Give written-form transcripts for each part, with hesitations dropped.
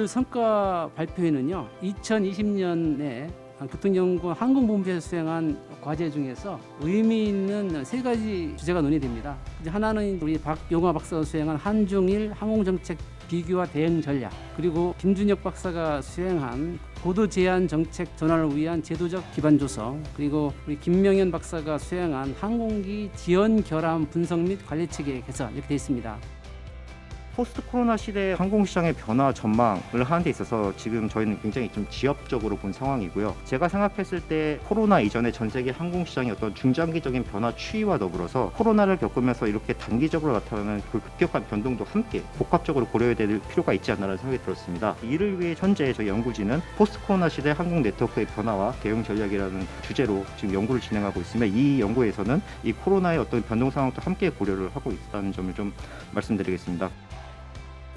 오늘 성과 발표회는요, 2020년에 교통연구원 항공본부에서 수행한 과제 중에서 의미 있는 3가지 주제가 논의됩니다. 하나는 우리 박용화 박사가 수행한 한중일 항공정책 비교와 대응 전략, 그리고 김준혁 박사가 수행한 고도 제한 정책 전환을 위한 제도적 기반 조성, 그리고 우리 김명현 박사가 수행한 항공기 지연 결함 분석 및 관리 체계 개선, 이렇게 되어 있습니다. 포스트 코로나 시대 항공시장의 변화 전망을 하는 데 있어서 지금 저희는 굉장히 좀 지엽적으로 본 상황이고요. 제가 생각했을 때 코로나 이전에 전 세계 항공시장의 어떤 중장기적인 변화 추이와 더불어서 코로나를 겪으면서 이렇게 단기적으로 나타나는 그 급격한 변동도 함께 복합적으로 고려해야 될 필요가 있지 않나라는 생각이 들었습니다. 이를 위해 현재 저희 연구진은 포스트 코로나 시대 항공 네트워크의 변화와 대응 전략이라는 주제로 지금 연구를 진행하고 있으며, 이 연구에서는 이 코로나의 어떤 변동 상황도 함께 고려를 하고 있다는 점을 좀 말씀드리겠습니다.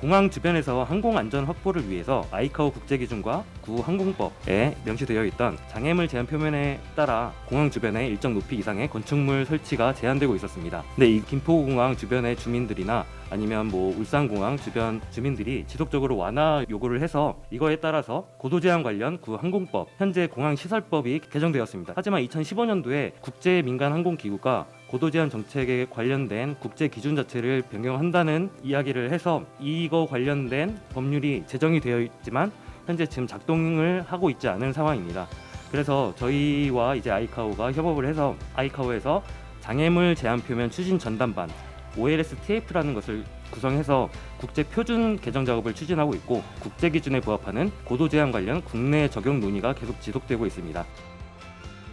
공항 주변에서 항공 안전 확보를 위해서 아이카오 국제기준과 구항공법에 명시되어 있던 장애물 제한 표면에 따라 공항 주변에 일정 높이 이상의 건축물 설치가 제한되고 있었습니다. 근데 이 김포공항 주변의 주민들이나 아니면 울산공항 주변 주민들이 지속적으로 완화 요구를 해서 이거에 따라서 고도 제한 관련 구항공법, 현재 공항시설법이 개정되었습니다. 하지만 2015년도에 국제민간항공기구가 고도 제한 정책에 관련된 국제 기준 자체를 변경한다는 이야기를 해서 이거 관련된 법률이 제정이 되어 있지만 현재 지금 작동을 하고 있지 않은 상황입니다. 그래서 저희와 이제 아이카오가 협업을 해서 아이카오에서 장애물 제한 표면 추진 전담반 OLS TF라는 것을 구성해서 국제 표준 개정 작업을 추진하고 있고, 국제 기준에 부합하는 고도 제한 관련 국내 적용 논의가 계속 지속되고 있습니다.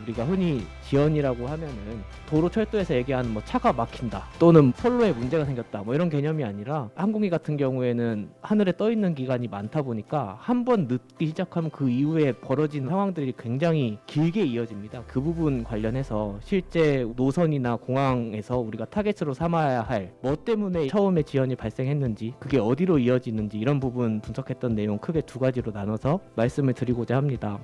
우리가 흔히 지연이라고 하면은 도로 철도에서 얘기하는 차가 막힌다 또는 선로에 문제가 생겼다 이런 개념이 아니라, 항공기 같은 경우에는 하늘에 떠 있는 기간이 많다 보니까 한 번 늦기 시작하면 그 이후에 벌어지는 상황들이 굉장히 길게 이어집니다. 그 부분 관련해서 실제 노선이나 공항에서 우리가 타겟으로 삼아야 할 뭐 때문에 처음에 지연이 발생했는지, 그게 어디로 이어지는지, 이런 부분 분석했던 내용 크게 2가지로 나눠서 말씀을 드리고자 합니다.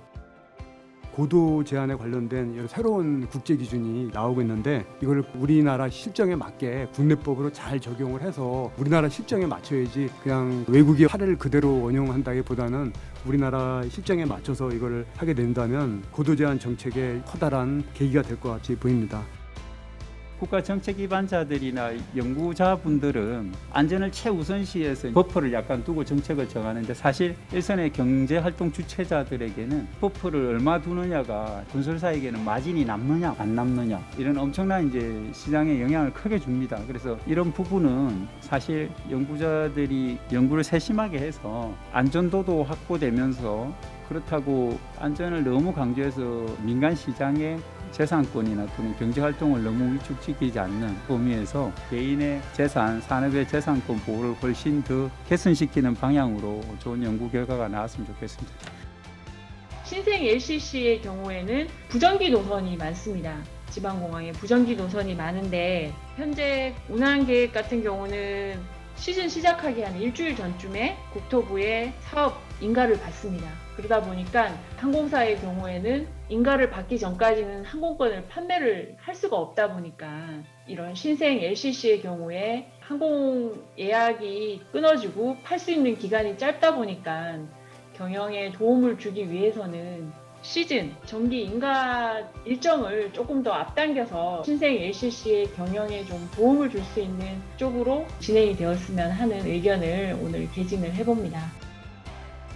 고도 제한에 관련된 여러 새로운 국제 기준이 나오고 있는데, 이걸 우리나라 실정에 맞게 국내법으로 잘 적용을 해서 우리나라 실정에 맞춰야지, 그냥 외국의 사례를 그대로 원용한다기보다는 우리나라 실정에 맞춰서 이걸 하게 된다면 고도 제한 정책의 커다란 계기가 될 것 같이 보입니다. 국가 정책 기반자들이나 연구자분들은 안전을 최우선시해서 버퍼를 약간 두고 정책을 정하는데, 사실 일선의 경제활동 주체자들에게는 버퍼를 얼마 두느냐가 건설사에게는 마진이 남느냐 안 남느냐, 이런 엄청난 이제 시장에 영향을 크게 줍니다. 그래서 이런 부분은 사실 연구자들이 연구를 세심하게 해서 안전도도 확보되면서, 그렇다고 안전을 너무 강조해서 민간 시장에 재산권이나 또는 경제활동을 너무 위축시키지 않는 범위에서 개인의 재산, 산업의 재산권 보호를 훨씬 더 개선시키는 방향으로 좋은 연구 결과가 나왔으면 좋겠습니다. 신생 LCC의 경우에는 부정기 노선이 많습니다. 지방공항에 부정기 노선이 많은데, 현재 운항 계획 같은 경우는 시즌 시작하기 한 일주일 전쯤에 국토부에 사업 인가를 받습니다. 그러다 보니까 항공사의 경우에는 인가를 받기 전까지는 항공권을 판매를 할 수가 없다 보니까, 이런 신생 LCC의 경우에 항공 예약이 끊어지고 팔 수 있는 기간이 짧다 보니까 경영에 도움을 주기 위해서는 시즌 정기 인가 일정을 조금 더 앞당겨서 신생 LCC의 경영에 좀 도움을 줄 수 있는 쪽으로 진행이 되었으면 하는 의견을 오늘 개진을 해봅니다.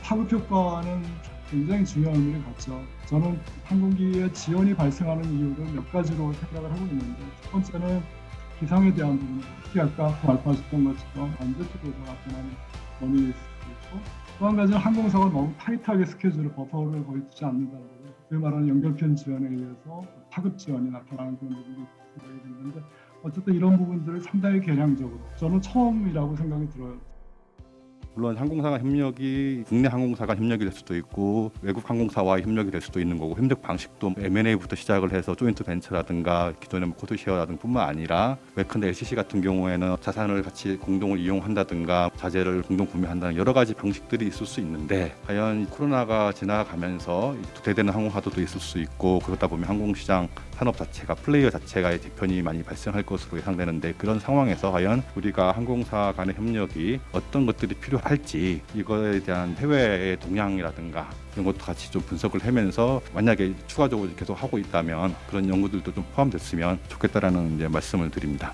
파급 효과는 굉장히 중요한 의미를 갖죠. 저는 항공기에 지연이 발생하는 이유를 몇 가지로 생각을 하고 있는데, 첫 번째는 기상에 대한 부분, 특히 아까 말씀하셨던 것처럼 안전조도가 변하는 원인일 수도 있고, 또 한 가지는 항공사가 너무 타이트하게 스케줄을 버퍼를 거의 두지 않는다는 거예요. 그 말하는 연결편 지연에 의해서 파급 지연이 나타나는 그런 부분이 생각이 드는데, 어쨌든 이런 부분들을 상당히 개량적으로, 저는 처음이라고 생각이 들어요. 물론 항공사 간 협력이 국내 항공사 간 협력이 될 수도 있고 외국 항공사와의 협력이 될 수도 있는 거고, 협력 방식도 M&A부터 시작을 해서 조인트 벤처라든가 기존의 코드쉐어라든가 뿐만 아니라 웨컨 LCC 같은 경우에는 자산을 같이 공동을 이용한다든가 자재를 공동 구매한다는 여러 가지 방식들이 있을 수 있는데, 과연 코로나가 지나가면서 도태되는 항공사도 있을 수 있고, 그러다 보면 항공시장 산업 자체가, 플레이어 자체가 재편이 많이 발생할 것으로 예상되는데, 그런 상황에서 과연 우리가 항공사 간의 협력이 어떤 것들이 필요한 할지 이거에 대한 해외의 동향이라든가 이런 것도 같이 좀 분석을 하면서 만약에 추가적으로 계속 하고 있다면 그런 연구들도 좀 포함됐으면 좋겠다라는 이제 말씀을 드립니다.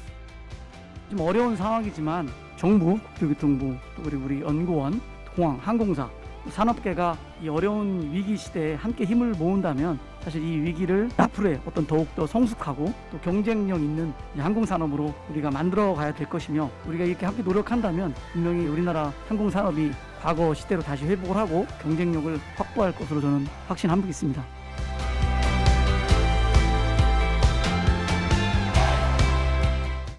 좀 어려운 상황이지만 정부, 국토교통부, 또 그리고 우리 연구원, 공항, 항공사, 산업계가 이 어려운 위기 시대에 함께 힘을 모은다면 사실 이 위기를 앞으로의 어떤 더욱더 성숙하고 또 경쟁력 있는 항공산업으로 우리가 만들어 가야 될 것이며 우리가 이렇게 함께 노력한다면 분명히 우리나라 항공산업이 과거 시대로 다시 회복을 하고 경쟁력을 확보할 것으로 저는 확신하고 있습니다.